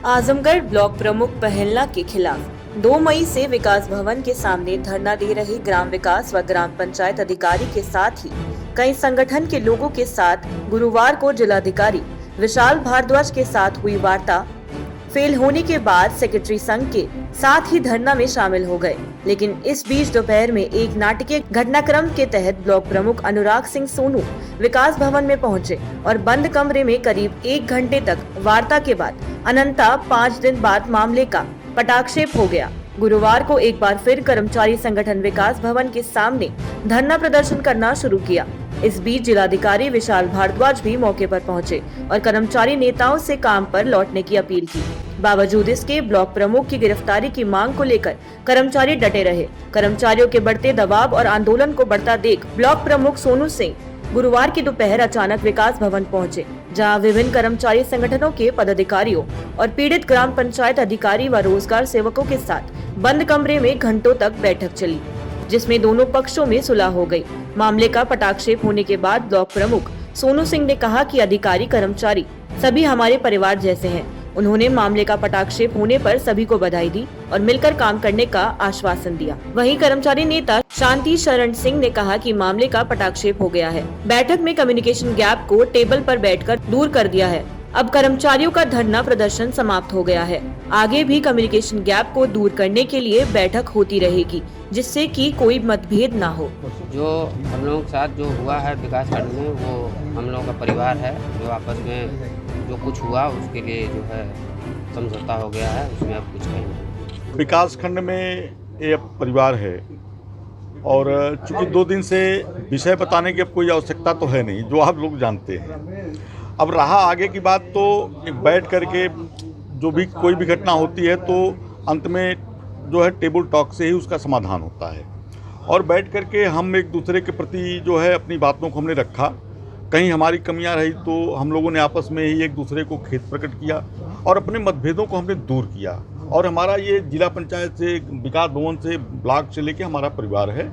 Azamgarh block प्रमुख पहलना के खिलाफ 2 मई से विकास भवन के सामने धरना दे रहे ग्राम विकास व ग्राम पंचायत अधिकारी के साथ ही कई संगठन के लोगों के साथ गुरुवार को जिलाधिकारी विशाल भारद्वाज के साथ हुई वार्ता फेल होने के बाद सेक्रेटरी संघ के साथ ही धरना में शामिल हो गए। लेकिन इस बीच दोपहर में एक नाटकीय घटनाक्रम के तहत ब्लॉक प्रमुख अनुराग सिंह सोनू विकास भवन में पहुंचे और बंद कमरे में करीब 1 घंटे तक वार्ता के बाद अनंता 5 दिन बाद मामले का पटाक्षेप हो गया। गुरुवार को एक बार फिर कर्मचारी संगठन विकास भवन के सामने धरना प्रदर्शन करना शुरू किया। इस बीच जिलाधिकारी विशाल भारद्वाज भी मौके पर पहुंचे और कर्मचारी नेताओं से काम पर लौटने की अपील की। बावजूद इसके ब्लॉक प्रमुख की गिरफ्तारी की मांग को लेकर कर्मचारी डटे रहे। कर्मचारियों के बढ़ते दबाव और आंदोलन को बढ़ता देख ब्लॉक प्रमुख सोनू सिंह गुरुवार की दोपहर अचानक विकास भवन पहुंचे, जहां विभिन्न कर्मचारी संगठनों के पदाधिकारियों और पीड़ित ग्राम पंचायत अधिकारी व रोजगार सेवकों के साथ बंद कमरे में घंटों तक बैठक चली, जिसमें दोनों पक्षों में सुलह हो गई। मामले का पटाक्षेप होने के बाद ब्लॉक प्रमुख सोनू सिंह ने कहा कि अधिकारी कर्मचारी सभी हमारे परिवार जैसे हैं। उन्होंने मामले का पटाक्षेप होने पर सभी को बधाई दी और मिलकर काम करने का आश्वासन दिया। वहीं कर्मचारी नेता शांति शरण सिंह ने कहा कि मामले का पटाक्षेप हो गया है। बैठक में कम्युनिकेशन गैप को टेबल पर बैठकर दूर कर दिया है। अब कर्मचारियों का धरना प्रदर्शन समाप्त हो गया है। आगे भी कम्युनिकेशन गैप को दूर करने के लिए बैठक होती रहेगी, जिससे कि कोई मतभेद ना हो। जो हम लोगों के साथ जो हुआ है विकास खंड में, वो हम लोगों का परिवार है। जो आपस में जो कुछ हुआ उसके लिए जो है समझौता हो गया है, उसमें अब कुछ नहीं। विकास खंड में ये परिवार है और चूंकि 2 दिन से विषय बताने की अब कोई आवश्यकता तो है नहीं, जो आप लोग जानते हैं। अब रहा आगे की बात, तो एक बैठ करके जो भी कोई भी घटना होती है तो अंत में जो है टेबल टॉक से ही उसका समाधान होता है। और बैठ करके हम एक दूसरे के प्रति जो है अपनी बातों को हमने रखा। कहीं हमारी कमियां रही तो हम लोगों ने आपस में ही एक दूसरे को खेद प्रकट किया और अपने मतभेदों को हमने दूर किया। और हमारा ये जिला पंचायत से, विकास भवन से, ब्लॉक से लेके हमारा परिवार है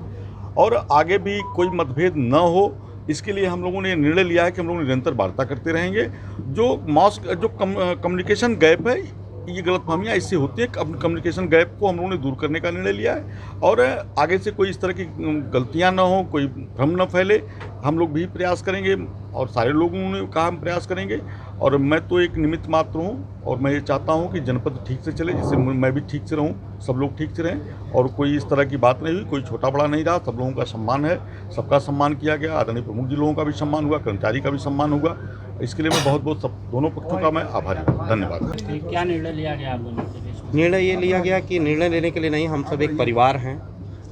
और आगे भी कोई मतभेद न हो, इसके लिए हम लोगों ने निर्णय लिया है कि हम लोग निरंतर वार्ता करते रहेंगे। जो कम्युनिकेशन गैप है, ये गलतफहमियाँ इससे होती है। कम्युनिकेशन गैप को हम लोगों ने दूर करने का निर्णय लिया है और आगे से कोई इस तरह की गलतियां ना हो, कोई भ्रम न फैले, हम लोग भी प्रयास करेंगे और सारे लोगों ने कहा हम प्रयास करेंगे। और मैं तो एक निमित्त मात्र हूँ और मैं ये चाहता हूँ कि जनपद ठीक से चले, जिससे मैं भी ठीक से रहूँ, सब लोग ठीक से रहें और कोई इस तरह की बात नहीं हुई, कोई छोटा बड़ा नहीं रहा। सब लोगों का सम्मान है, सबका सम्मान किया गया। आदरणीय प्रमुख जी लोगों का भी सम्मान हुआ, कर्मचारी का भी सम्मान हुआ। इसके लिए मैं बहुत बहुत सब दोनों पक्षों का मैं आभारी हूँ। धन्यवाद। क्या निर्णय लिया गया आप दोनों के बीच? निर्णय ये लिया गया कि निर्णय लेने के लिए नहीं, हम सब एक परिवार हैं।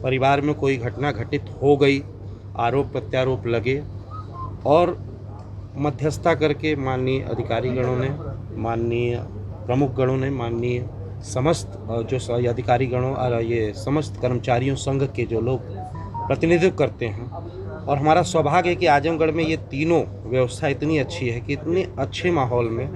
परिवार में कोई घटना घटित हो गई, आरोप प्रत्यारोप लगे और मध्यस्थता करके माननीय अधिकारीगणों ने, माननीय प्रमुख गणों ने, माननीय समस्त जो अधिकारीगणों और ये समस्त कर्मचारियों संघ के जो लोग प्रतिनिधित्व करते हैं, और हमारा सौभाग्य है कि आजमगढ़ में ये तीनों व्यवस्था इतनी अच्छी है कि इतने अच्छे माहौल में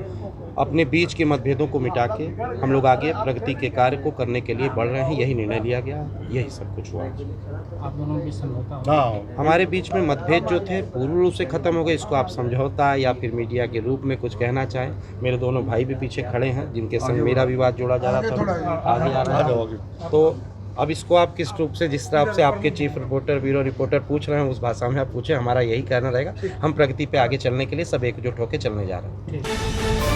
अपने बीच के मतभेदों को मिटा के हम लोग आगे प्रगति के कार्य को करने के लिए बढ़ रहे हैं। यही निर्णय लिया गया, यही सब कुछ हुआ। आप दोनों के समझौता हमारे बीच में मतभेद जो थे पूर्ण रूप से खत्म हो गए। इसको आप समझौता या फिर मीडिया के रूप में कुछ कहना चाहें, मेरे दोनों भाई भी पीछे खड़े हैं जिनके संग मेरा विवाद जोड़ा जा रहा था, आगे आ रहा है। तो अब इसको आप किस रूप से, जिस तरह से आपके चीफ रिपोर्टर, ब्यूरो रिपोर्टर पूछ रहे हैं, उस भाषा में आप पूछें। हमारा यही कहना रहेगा, हम प्रगति पे आगे चलने के लिए सब एकजुट होकर चलने जा रहे हैं।